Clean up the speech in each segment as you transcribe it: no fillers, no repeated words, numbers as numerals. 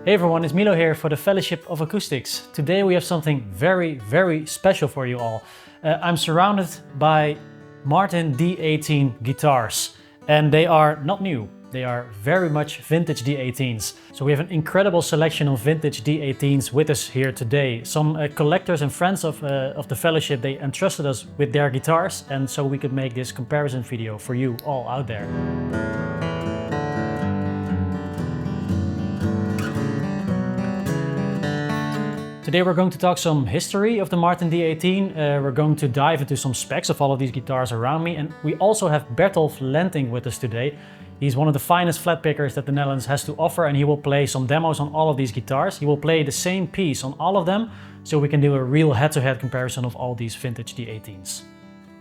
Hey everyone, it's Milo here for the Fellowship of Acoustics. Today we have something very special for you all. I'm surrounded by Martin D-18 guitars, and they are not new. They are very much vintage D18s. So we have an incredible selection of vintage D18s with us here today. Some collectors and friends of the Fellowship, they entrusted us with their guitars, and so we could make this comparison video for you all out there. Today we're going to talk some history of the Martin D18. We're going to dive into some specs of all of these guitars around me, and we also have Bertolf Lenting with us today. He's one of the finest flat pickers that the Netherlands has to offer, and he will play some demos on all of these guitars. He will play the same piece on all of them, so we can do a real head-to-head comparison of all these vintage D18s.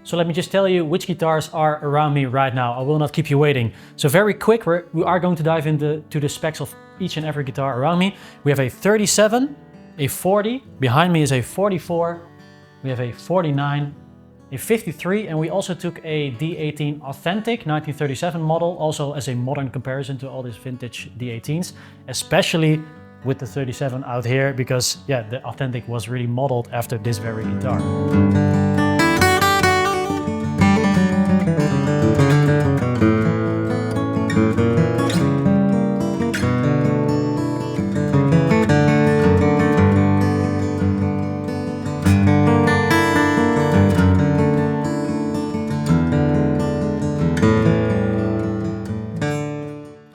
So let me just tell you which guitars are around me right now. I will not keep you waiting. So very quick, we are going to dive into the specs of each and every guitar around me. We have a 37, a 40, behind me is a 44, we have a 49, a 53, and we also took a D18 Authentic 1937 model, also as a modern comparison to all these vintage D18s, especially with the 37 out here, because yeah, the Authentic was really modeled after this very guitar.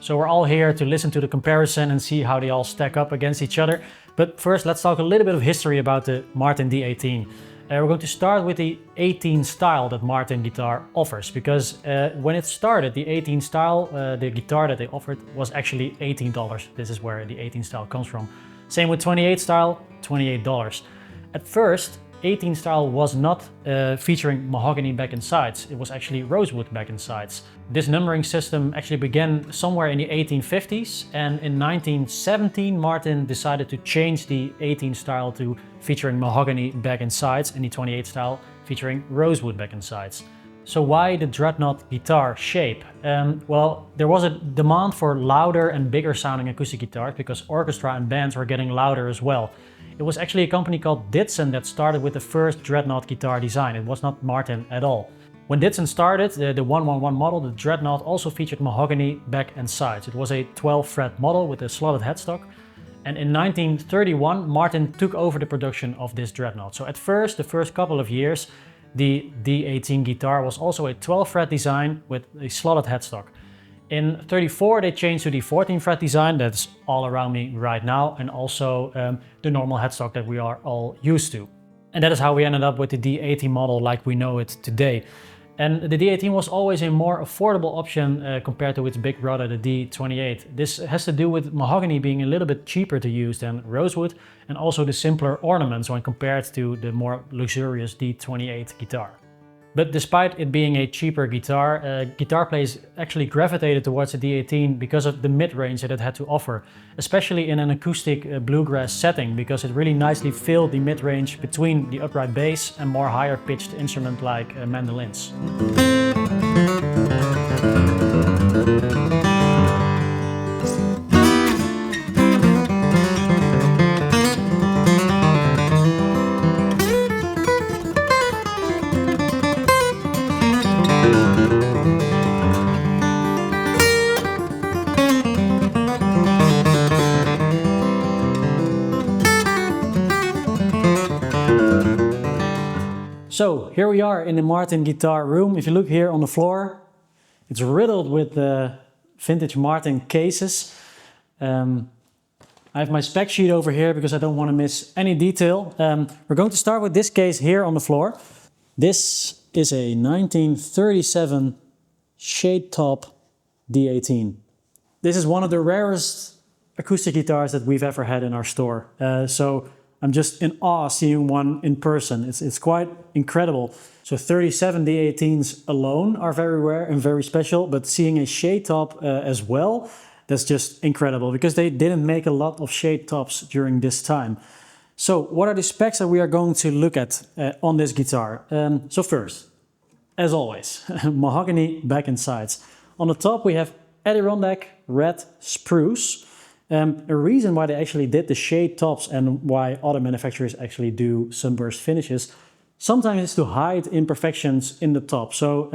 So we're all here to listen to the comparison and see how they all stack up against each other. But first, let's talk a little bit of history about the Martin D18. We're going to start with the 18 style that Martin guitar offers, because when it started, the 18 style, the guitar that they offered was actually $18. This is where the 18 style comes from. Same with 28 style, $28. At first, 18 style was not featuring mahogany back and sides. It was actually rosewood back and sides. This numbering system actually began somewhere in the 1850s, and in 1917 Martin decided to change the 18 style to featuring mahogany back and sides, and the 28 style featuring rosewood back and sides. So why the dreadnought guitar shape? Well, there was a demand for louder and bigger sounding acoustic guitars because orchestra and bands were getting louder as well. It was actually a company called Ditson that started with the first dreadnought guitar design. It was not Martin at all. When Ditson started, the 111 model, the dreadnought, also featured mahogany back and sides. It was a 12 fret model with a slotted headstock. And in 1931, Martin took over the production of this dreadnought. So at first, the first couple of years, the D18 guitar was also a 12 fret design with a slotted headstock. In 34, they changed to the 14 fret design that's all around me right now, and also the normal headstock that we are all used to. And that is how we ended up with the D18 model like we know it today. And the D18 was always a more affordable option compared to its big brother, the D28. This has to do with mahogany being a little bit cheaper to use than rosewood, and also the simpler ornaments when compared to the more luxurious D28 guitar. But despite it being a cheaper guitar, guitar players actually gravitated towards the D18 because of the mid-range that it had to offer, especially in an acoustic bluegrass setting, because it really nicely filled the mid-range between the upright bass and more higher pitched instrument like mandolins. So here we are in the Martin guitar room. If you look here on the floor, it's riddled with vintage Martin cases. I have my spec sheet over here because I don't want to miss any detail. We're going to start with this case here on the floor. This is a 1937 Shade Top D18. This is one of the rarest acoustic guitars that we've ever had in our store. So I'm just in awe seeing one in person. It's quite incredible. So 37 D18s alone are very rare and very special, but seeing a Shade Top as well, that's just incredible because they didn't make a lot of Shade Tops during this time. So what are the specs that we are going to look at on this guitar? So first, as always, mahogany back and sides. On the top we have Adirondack red spruce. A reason why they actually did the shade tops and why other manufacturers actually do sunburst finishes sometimes is to hide imperfections in the top. So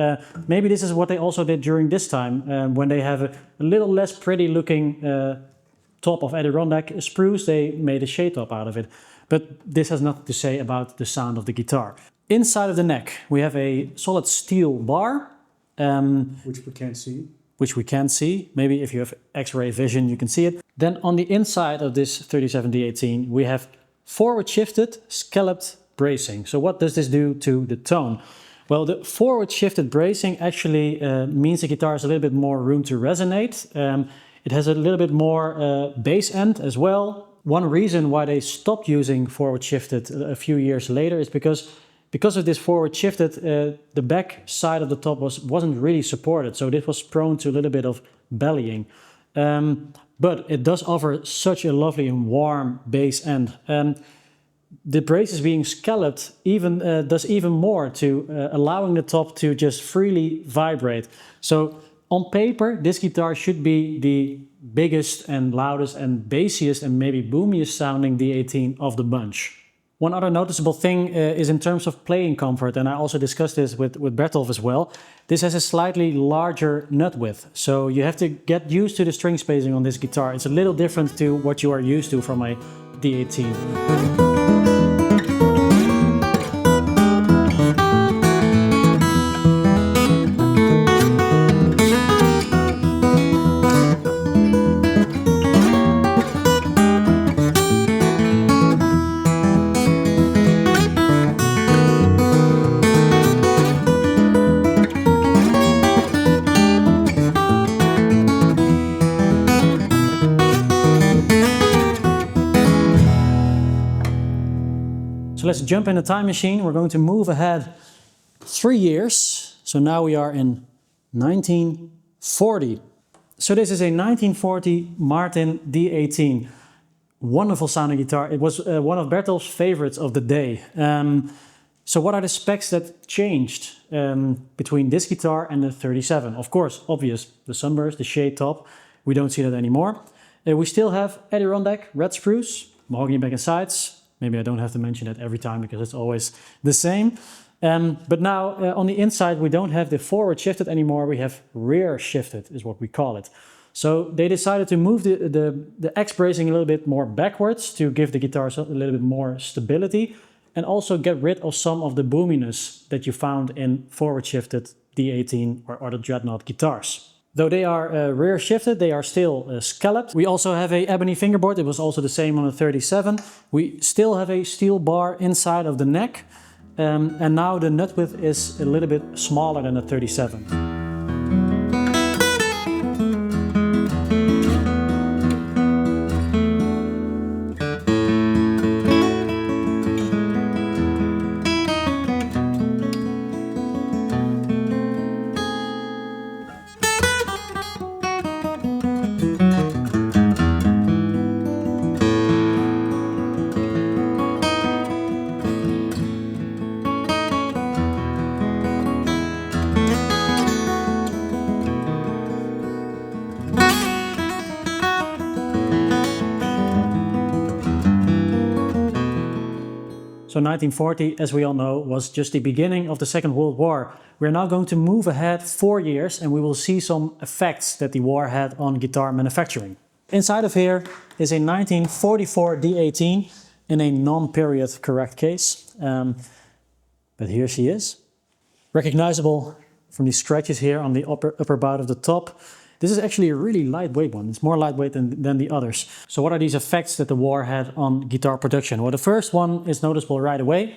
maybe this is what they also did during this time. When they have a little less pretty looking top of Adirondack spruce, they made a shade top out of it. But this has nothing to say about the sound of the guitar. Inside of the neck, we have a solid steel bar. Which we can't see. Which we can see. Maybe if you have X-ray vision, you can see it. Then on the inside of this 37 D18, we have forward shifted scalloped bracing. So what does this do to the tone? Well, the forward shifted bracing actually means the guitar has a little bit more room to resonate. It has a little bit more bass end as well. One reason why they stopped using forward shifted a few years later is because of this forward shifted, the back side of the top wasn't really supported. So this was prone to a little bit of bellying. But it does offer such a lovely and warm bass end. The braces being scalloped does even more to allowing the top to just freely vibrate. So on paper, this guitar should be the biggest and loudest and bassiest and maybe boomiest sounding D18 of the bunch. One other noticeable thing is in terms of playing comfort, and I also discussed this with Bertolf as well. This has a slightly larger nut width, so you have to get used to the string spacing on this guitar. It's a little different to what you are used to from a D18. So let's jump in the time machine. We're going to move ahead 3 years. So now we are in 1940. So this is a 1940 Martin D18. Wonderful sounding guitar. It was one of Bertolf's favorites of the day. So what are the specs that changed between this guitar and the 37? Of course, obvious, the sunburst, the shade top. We don't see that anymore. We still have Adirondack, red spruce, mahogany back and sides. Maybe I don't have to mention that every time because it's always the same. But now on the inside, we don't have the forward shifted anymore. We have rear shifted is what we call it. So they decided to move the X bracing a little bit more backwards to give the guitar a little bit more stability and also get rid of some of the boominess that you found in forward shifted D18 or the Dreadnought guitars. Though they are rear shifted, they are still scalloped. We also have a ebony fingerboard. It was also the same on the 37. We still have a steel bar inside of the neck. And now the nut width is a little bit smaller than the 37. So 1940, as we all know, was just the beginning of the Second World War. We're now going to move ahead 4 years and we will see some effects that the war had on guitar manufacturing. Inside of here is a 1944 D18 in a non-period correct case. But here she is. Recognizable from these scratches here on the upper bout of the top. This is actually a really lightweight one. It's more lightweight than the others. So what are these effects that the war had on guitar production? Well, the first one is noticeable right away.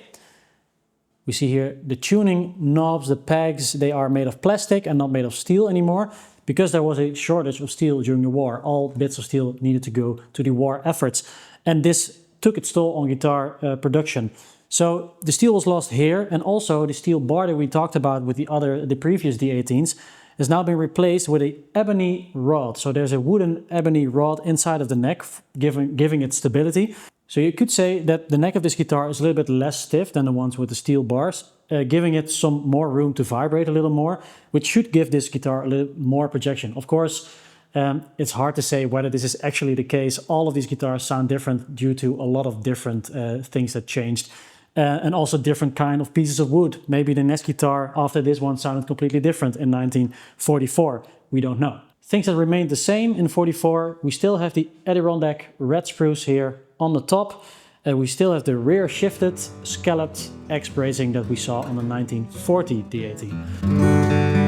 We see here the tuning knobs, the pegs, they are made of plastic and not made of steel anymore. Because there was a shortage of steel during the war, all bits of steel needed to go to the war efforts. And this took its toll on guitar production. So the steel was lost here, and also the steel bar that we talked about with the previous D18s has now been replaced with an ebony rod. So there's a wooden ebony rod inside of the neck, giving it stability. So you could say that the neck of this guitar is a little bit less stiff than the ones with the steel bars, giving it some more room to vibrate a little more, which should give this guitar a little more projection. Of course, It's hard to say whether this is actually the case. All of these guitars sound different due to a lot of different things that changed. And also different kind of pieces of wood. Maybe the next guitar after this one sounded completely different in 1944. We don't know. Things that remained the same in 44, we still have the Adirondack red spruce here on the top. We still have the rear shifted scalloped X bracing that we saw on the 1940 D18.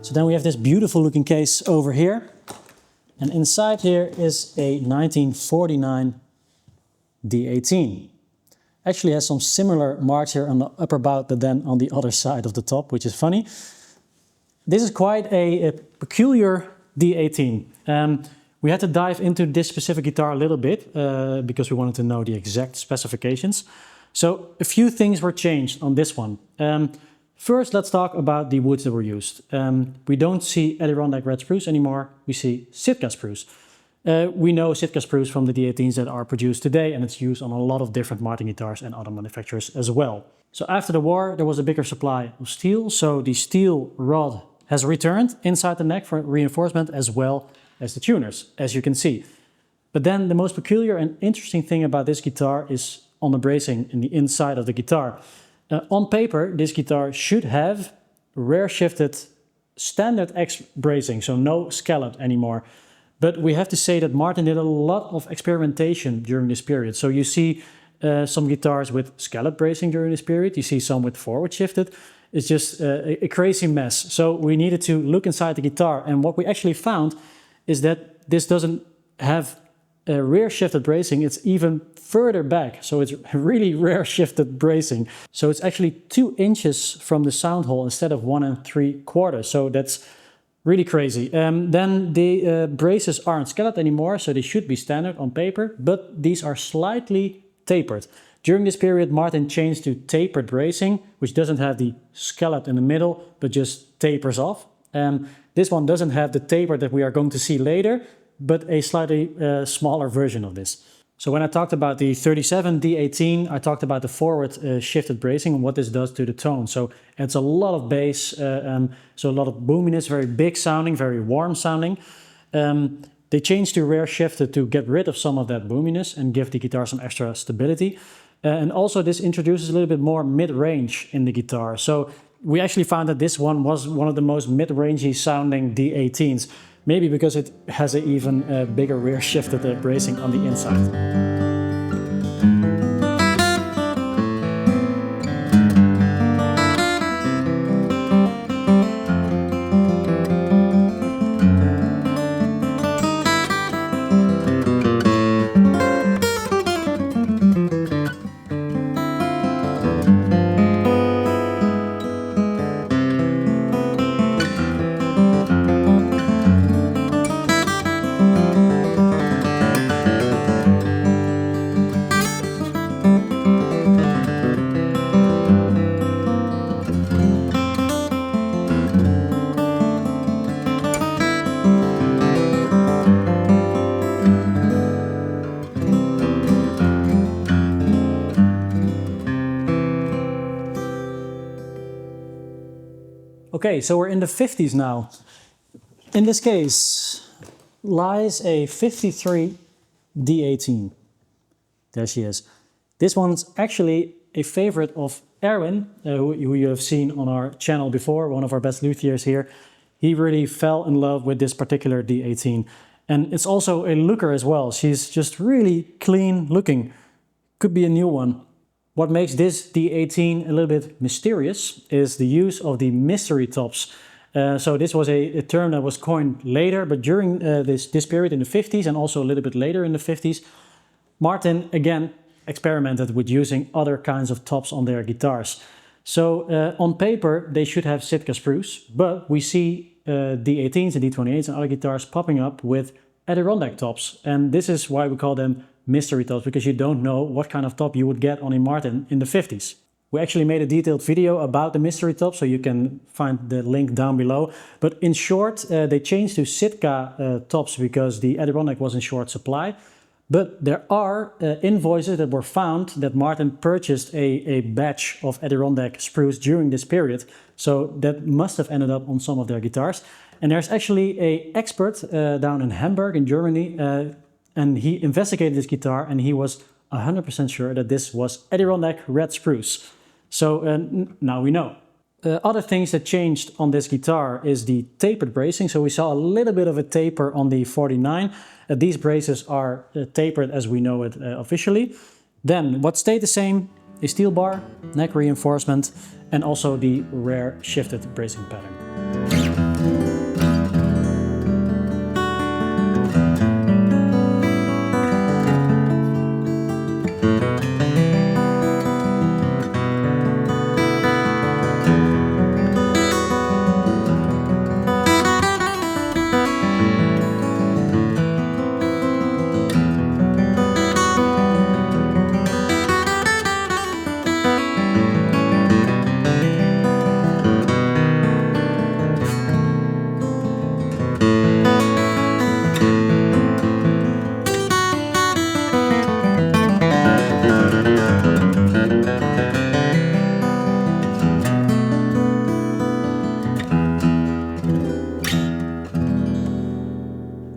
So then we have this beautiful looking case over here. And inside here is a 1949 D18. Actually has some similar marks here on the upper bout, but then on the other side of the top, which is funny. This is quite a peculiar D18. We had to dive into this specific guitar a little bit because we wanted to know the exact specifications. So a few things were changed on this one. First, let's talk about the woods that were used. We don't see Adirondack red spruce anymore, we see Sitka spruce. We know Sitka spruce from the D18s that are produced today, and it's used on a lot of different Martin guitars and other manufacturers as well. So after the war, there was a bigger supply of steel, so the steel rod has returned inside the neck for reinforcement as well as the tuners, as you can see. But then the most peculiar and interesting thing about this guitar is on the bracing in the inside of the guitar. On paper, this guitar should have rear shifted standard X bracing, so no scalloped anymore. But we have to say that Martin did a lot of experimentation during this period. So you see some guitars with scalloped bracing during this period. You see some with forward shifted. It's just a crazy mess. So we needed to look inside the guitar. And what we actually found is that this doesn't have a rear shifted bracing. It's even further back. So it's really rear shifted bracing. So it's actually 2 inches from the sound hole instead of 1 3/4. So that's really crazy. Then the braces aren't scalloped anymore, so they should be standard on paper, but these are slightly tapered. During this period, Martin changed to tapered bracing, which doesn't have the scallop in the middle, but just tapers off. This one doesn't have the taper that we are going to see later, but a slightly smaller version of this. So when I talked about the 37 D18, I talked about the forward shifted bracing and what this does to the tone. So it's a lot of bass, so a lot of boominess, very big sounding, very warm sounding. They changed to rear shifted to get rid of some of that boominess and give the guitar some extra stability. And also this introduces a little bit more mid-range in the guitar. So we actually found that this one was one of the most mid-rangey sounding D18s. Maybe because it has an even bigger rear shifted bracing on the inside. Okay, so we're in the 50s now. In this case lies a 53 D18. There she is. This one's actually a favorite of Erwin, who you have seen on our channel before, one of our best luthiers here. He really fell in love with this particular D18. And it's also a looker as well. She's just really clean looking. Could be a new one. What makes this D18 a little bit mysterious is the use of the mystery tops. So this was a term that was coined later, but during this period in the 50s and also a little bit later in the 50s, Martin again experimented with using other kinds of tops on their guitars. So on paper they should have Sitka spruce, but we see D18s and D28s and other guitars popping up with Adirondack tops, and this is why we call them mystery tops, because you don't know what kind of top you would get on a Martin in the 50s. We actually made a detailed video about the mystery top, so you can find the link down below. But in short, they changed to Sitka tops because the Adirondack was in short supply. But there are invoices that were found that Martin purchased a batch of Adirondack spruce during this period. So that must have ended up on some of their guitars. And there's actually an expert down in Hamburg in Germany, and he investigated this guitar and he was 100% sure that this was Adirondack red spruce. So now we know. Other things that changed on this guitar is the tapered bracing. So we saw a little bit of a taper on the 49. These braces are tapered as we know it officially. Then what stayed the same is steel bar, neck reinforcement, and also the rare shifted bracing pattern.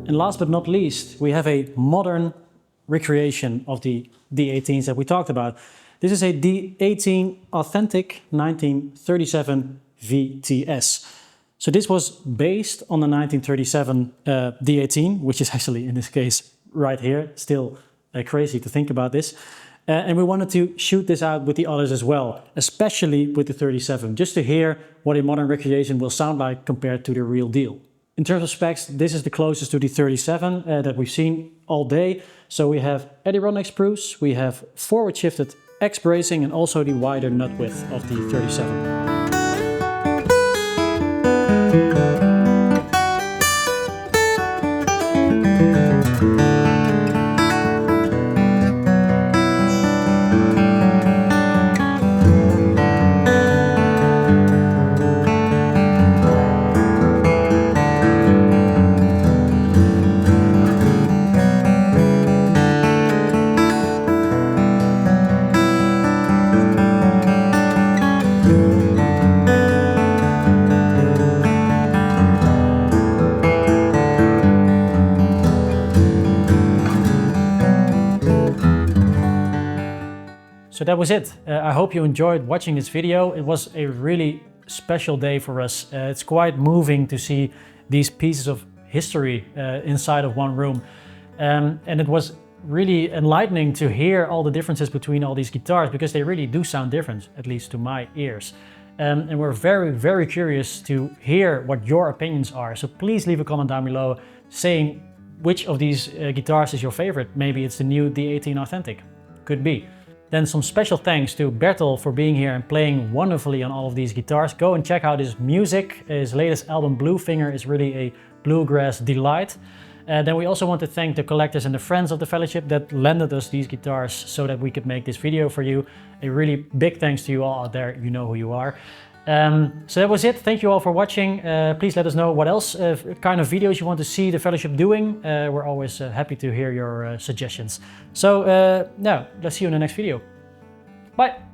And last but not least, we have a modern recreation of the D18s that we talked about. This is a D18 Authentic 1937 VTS. So this was based on the 1937 D18, which is actually in this case right here. Still crazy to think about this. And we wanted to shoot this out with the others as well, especially with the 37, just to hear what a modern recreation will sound like compared to the real deal. In terms of specs, this is the closest to the 37 that we've seen all day. So we have Adirondack spruce, we have forward shifted X bracing, and also the wider nut width of the 37. So that was it. I hope you enjoyed watching this video. It was a really special day for us. It's quite moving to see these pieces of history inside of one room. And it was really enlightening to hear all the differences between all these guitars, because they really do sound different, at least to my ears. And we're very, very curious to hear what your opinions are. So please leave a comment down below saying which of these guitars is your favorite. Maybe it's the new D18 Authentic. Could be. Then some special thanks to Bertolf for being here and playing wonderfully on all of these guitars. Go and check out his music. His latest album, Bluefinger, is really a bluegrass delight. Then we also want to thank the collectors and the friends of the fellowship that lended us these guitars so that we could make this video for you. A really big thanks to you all out there. You know who you are. So that was it. Thank you all for watching. Please let us know what else kind of videos you want to see the fellowship doing. We're always happy to hear your suggestions. So now let's see you in the next video. Bye.